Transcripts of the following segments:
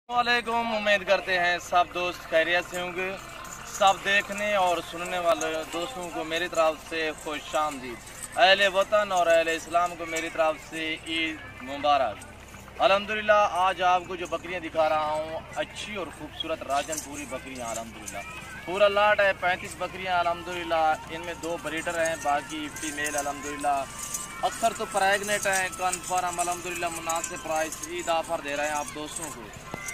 वालेकुम। उम्मीद करते हैं सब दोस्त खैरियत से होंगे। सब देखने और सुनने वाले दोस्तों को मेरी तरफ से खुश आमदीद। अहले वतन और अहले इस्लाम को मेरी तरफ से ईद मुबारक। अल्हम्दुलिल्लाह आज आपको जो बकरियां दिखा रहा हूँ अच्छी और खूबसूरत राजनपुरी बकरियां अल्हम्दुलिल्लाह पूरा लाट है। 35 बकरियां अल्हम्दुलिल्लाह, इनमें 2 ब्रीडर हैं, बाकी फीमेल अल्हम्दुलिल्लाह। अक्सर तो प्रेगनेंट हैं, कन्फर्म अल्हम्दुलिल्लाह। मुनासिब प्राइस ईद ऑफर दे रहे हैं आप दोस्तों को।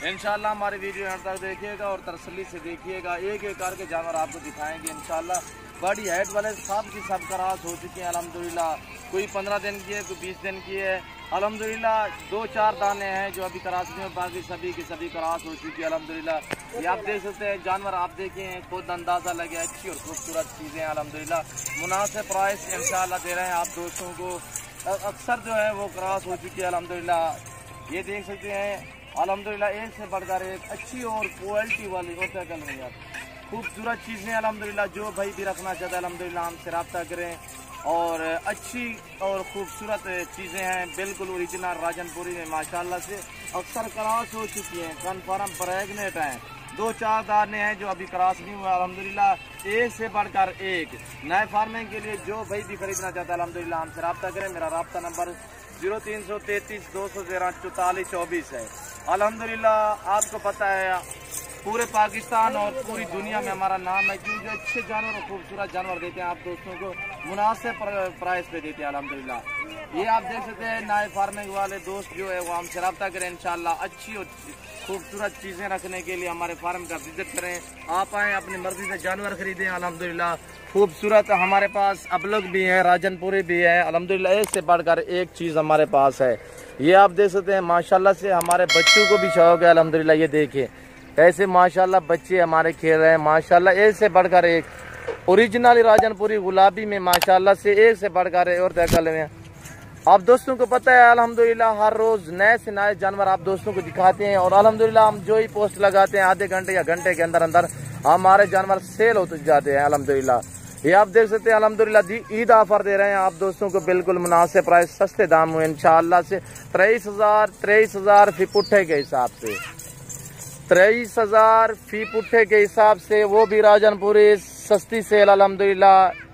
इंशाल्लाह हमारी वीडियो अंत तक देखिएगा और तसल्ली से देखिएगा। एक एक करके जानवर आपको दिखाएंगे इंशाल्लाह। बड़ी हाइट वाले सब की सब करास हो चुकी है अल्हम्दुलिल्लाह। कोई 15 दिन की है, कोई 20 दिन की है अल्हम्दुलिल्लाह। 2-4 दाने हैं जो अभी करास में, बाकी सभी की सभी करास हो चुकी है अल्हम्दुलिल्लाह। ये आप देख सकते हैं जानवर, आप देखें खुद अंदाज़ा लगे। अच्छी और खूबसूरत चीज़ें अल्हम्दुलिल्लाह। मुनासिब प्राइस इंशाल्लाह दे रहे हैं आप दोस्तों को। अक्सर जो है वो करास हो चुकी है अल्हम्दुलिल्लाह। ये देख सकते हैं अल्हम्दुलिल्लाह, एक से बढ़कर एक अच्छी और क्वालिटी वाली और क्या कल यार खूबसूरत चीज़ें अल्हम्दुलिल्लाह। जो भाई भी रखना चाहता है अल्हम्दुलिल्लाह हमसे रब्ता करें। और अच्छी और ख़ूबसूरत चीज़ें हैं, बिल्कुल ओरिजिनल राजनपुरी में माशाल्लाह से अक्सर क्रॉस हो चुकी हैं, कन्फर्म प्रेगनेंट हैं। 2-4 दाने हैं जो अभी क्रॉस नहीं हुआ अल्हम्दुलिल्लाह। एक से बढ़कर एक नए फार्मिंग के लिए जो भाई भी खरीदना चाहता है अल्हम्दुलिल्लाह हमसे रब्ता करें। मेरा रब्ता नंबर 0333 213 4424 है। अल्हम्दुलिल्लाह आपको पता है पूरे पाकिस्तान और पूरी दुनिया में हमारा नाम है, क्योंकि अच्छे जानवर और खूबसूरत जानवर देते हैं आप दोस्तों को, मुनासिब प्राइस पे देते हैं अल्हम्दुलिल्लाह। ये आप देख सकते हैं नए फार्मिंग वाले दोस्त जो है वो हमसे रब्ता करें इंशाल्लाह। अच्छी और खूबसूरत चीज़ें रखने के लिए हमारे फार्म का विजिट करें। आप आएँ, अपनी मर्जी से जानवर खरीदें अल्हम्दुलिल्लाह। खूबसूरत हमारे पास अबलग भी है, राजनपुरी भी है अल्हम्दुलिल्लाह। एक से बढ़कर एक चीज़ हमारे पास है। ये आप देख सकते हैं माशाल्लाह से हमारे बच्चों को भी शौक है अल्हम्दुलिल्लाह। ये देखिए ऐसे माशाल्लाह बच्चे हमारे खेल रहे हैं माशाल्लाह। एक से बढ़कर एक ओरिजिनल राजनपुरी गुलाबी में माशाल्लाह से एक से बढ़कर एक और तैकल में। आप दोस्तों को पता है अल्हम्दुलिल्लाह हर रोज़ नए से नए जानवर आप दोस्तों को दिखाते हैं। और अल्हम्दुलिल्लाह हम जो ही पोस्ट लगाते हैं आधे घंटे या घंटे के अंदर अंदर हमारे जानवर सेल होते जाते हैं अल्हम्दुलिल्लाह। ये आप देख सकते हैं अल्हम्दुलिल्लाह ईद ऑफर दे रहे हैं आप दोस्तों को, बिल्कुल मुनासिब प्राइस, सस्ते दाम हुए इंशाअल्लाह से। 23,000 फी पुट्ठे के हिसाब से, 23,000 फी पुट्ठे के हिसाब से, वो भी राजनपुरी सस्ती सेल अल्हम्दुलिल्लाह।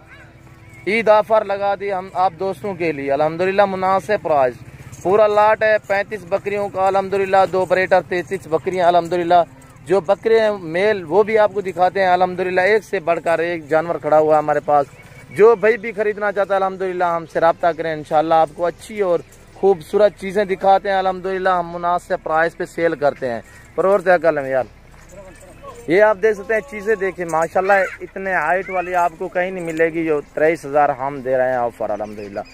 ईद ऑफर लगा दी हम आप दोस्तों के लिए अल्हम्दुलिल्लाह। मुनासिब प्राइस पूरा लाट है 35 बकरियों का अल्हम्दुलिल्लाह। 2 ब्रीडर 33 बकरियां अल्हम्दुलिल्लाह। जो बकरे हैं मेल वो भी आपको दिखाते हैं अल्हम्दुलिल्लाह। एक से बढ़कर एक जानवर खड़ा हुआ है हमारे पास। जो भाई भी खरीदना चाहता है अल्हम्दुलिल्लाह हमसे रब्ता करें इंशाल्लाह। आपको अच्छी और खूबसूरत चीज़ें दिखाते हैं अल्हम्दुलिल्लाह। हम मुनासिब प्राइस पे सेल करते हैं। पर और क्या कल यार, ये आप देख सकते हैं चीज़ें देखिए माशाल्लाह। इतने हाइट वाली आपको कहीं नहीं मिलेगी जो 23,000 हम दे रहे हैं ऑफर अल्हम्दुलिल्लाह।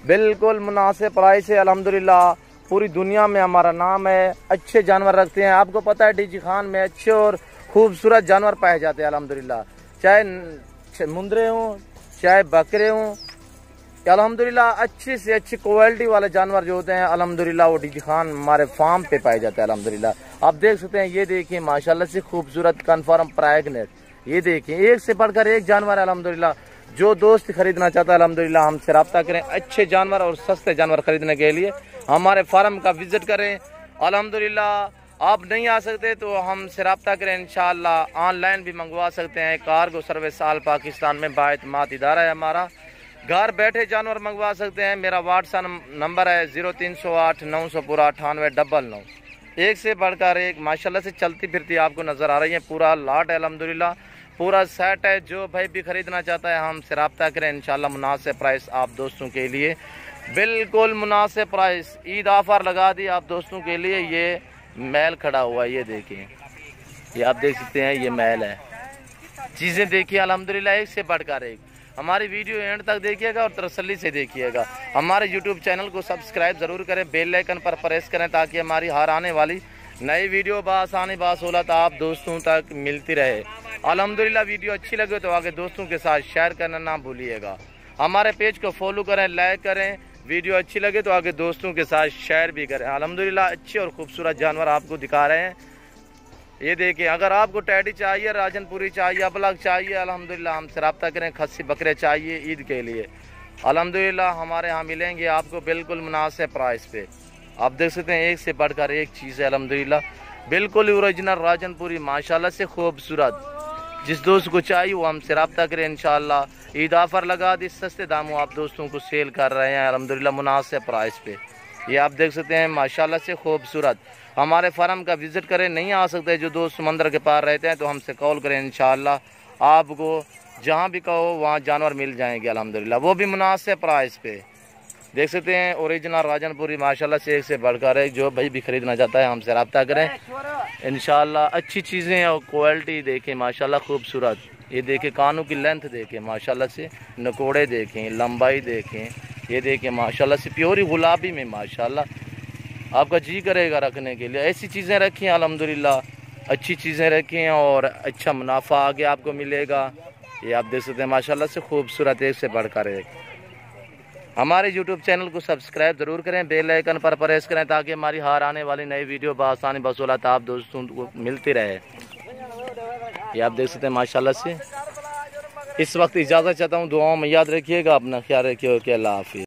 बिल्कुल मुनासिब प्राइस है अल्हम्दुलिल्लाह। पूरी दुनिया में हमारा नाम है, अच्छे जानवर रखते हैं। आपको पता है डीजी खान में अच्छे और खूबसूरत जानवर पाए जाते हैं अल्हम्दुलिल्लाह। चाहे मुंदरे हों चाहे बकरे हों अल्हम्दुलिल्लाह, अच्छी से अच्छी क्वालिटी वाले जानवर जो होते हैं अल्हम्दुलिल्लाह वो डीजी खान हमारे फार्म पे पाए जाते हैं अल्हम्दुलिल्लाह। आप देख सकते हैं ये देखिए माशाल्लाह से खूबसूरत कन्फर्म प्रेगनेंट। ये देखिए एक से बढ़कर एक जानवर अल्हम्दुलिल्लाह। जो दोस्त खरीदना चाहता है अल्हम्दुलिल्लाह हमसे रब्ता करें। अच्छे जानवर और सस्ते जानवर खरीदने के लिए हमारे फार्म का विजिट करें अल्हम्दुलिल्लाह। आप नहीं आ सकते तो हमसे रब्ता करें इंशाअल्लाह। ऑनलाइन भी मंगवा सकते हैं। कार्गो सर्विस आल पाकिस्तान में बाएतमाद इदारा है हमारा। घर बैठे जानवर मंगवा सकते हैं। मेरा व्हाट्सएप नंबर है 0308 900 पूरा 9899। एक से बढ़कर एक माशाल्लाह से चलती फिरती आपको नज़र आ रही है। पूरा लाट है अल्हम्दुलिल्लाह, पूरा सेट है। जो भाई भी खरीदना चाहता है हमसे रब्ता करें इंशाल्लाह। मुनासिब प्राइस आप दोस्तों के लिए, बिल्कुल मुनासिब प्राइस। ईद ऑफर लगा दी आप दोस्तों के लिए। ये मैल खड़ा हुआ है, ये देखिए, ये आप देख सकते हैं ये मैल है। चीज़ें देखिए अल्हम्दुलिल्लाह एक से बढ़कर एक। हमारी वीडियो एंड तक देखिएगा और तसल्ली से देखिएगा। हमारे यूट्यूब चैनल को सब्सक्राइब ज़रूर करें, बेल आइकन पर प्रेस करें ताकि हमारी हर आने वाली नई वीडियो बासानी बासहूलत आप दोस्तों तक मिलती रहे अल्हम्दुलिल्लाह। वीडियो अच्छी लगे तो आगे दोस्तों के साथ शेयर करना ना भूलिएगा। हमारे पेज को फॉलो करें, लाइक करें। वीडियो अच्छी लगे तो आगे दोस्तों के साथ शेयर भी करें अल्हम्दुलिल्लाह। अच्छे और खूबसूरत जानवर आपको दिखा रहे हैं। ये देखिए, अगर आपको टैडी चाहिए, राजनपुरी चाहिए, अबलग चाहिए अल्हम्दुलिल्लाह हमसे रब्ता करें। खस्सी बकरे चाहिए ईद के लिए अल्हम्दुलिल्लाह हमारे यहाँ मिलेंगे आपको बिल्कुल मुनासिब प्राइस पे। आप देख सकते हैं एक से बढ़कर एक चीज़ है अल्हम्दुलिल्लाह। बिल्कुल ओरिजिनल राजनपुरी माशाल्लाह से खूबसूरत। जिस दोस्त को चाहिए वो हमसे रब्ता करें इंशाल्लाह। ईद ऑफर लगा दी, सस्ते दामों आप दोस्तों को सेल कर रहे हैं अल्हम्दुलिल्लाह मुनासिब प्राइस पे। ये आप देख सकते हैं माशाल्लाह से खूबसूरत। हमारे फार्म का विज़िट करें, नहीं आ सकते जो दोस्त समंदर के पार रहते हैं तो हमसे कॉल करें इंशाल्लाह आपको जहाँ भी कहो वहाँ जानवर मिल जाएंगे अल्हम्दुलिल्लाह, वो भी मुनासिब प्राइस पे। देख सकते हैं ओरिजिनल राजनपुरी माशाल्लाह से एक से बढ़कर एक। जो भाई भी खरीदना चाहता है हमसे रब्ता करें इंशाल्लाह। अच्छी चीज़ें और क्वालिटी देखें माशाल्लाह खूबसूरत। ये देखें कानों की लेंथ देखें माशाल्लाह से, नकोड़े देखें, लंबाई देखें, ये देखें माशाल्लाह से प्योरी गुलाबी में माशाल्लाह आपका जी करेगा रखने के लिए। ऐसी चीज़ें रखें अल्हम्दुलिल्लाह, अच्छी चीज़ें रखें और अच्छा मुनाफा आगे आपको मिलेगा। ये आप देख सकते हैं माशाल्लाह से खूबसूरत एक से बढ़कर एक। हमारे YouTube चैनल को सब्सक्राइब ज़रूर करें, बेल आइकन पर प्रेस करें ताकि हमारी हर आने वाली नई वीडियो बआसानी बसौलत आप दोस्तों को मिलती रहे। ये आप देख सकते हैं माशाल्लाह से। इस वक्त इजाज़त चाहता हूँ, दुआओं में याद रखिएगा, अपना ख्याल रखिएगा। अल्लाह हाफिज़।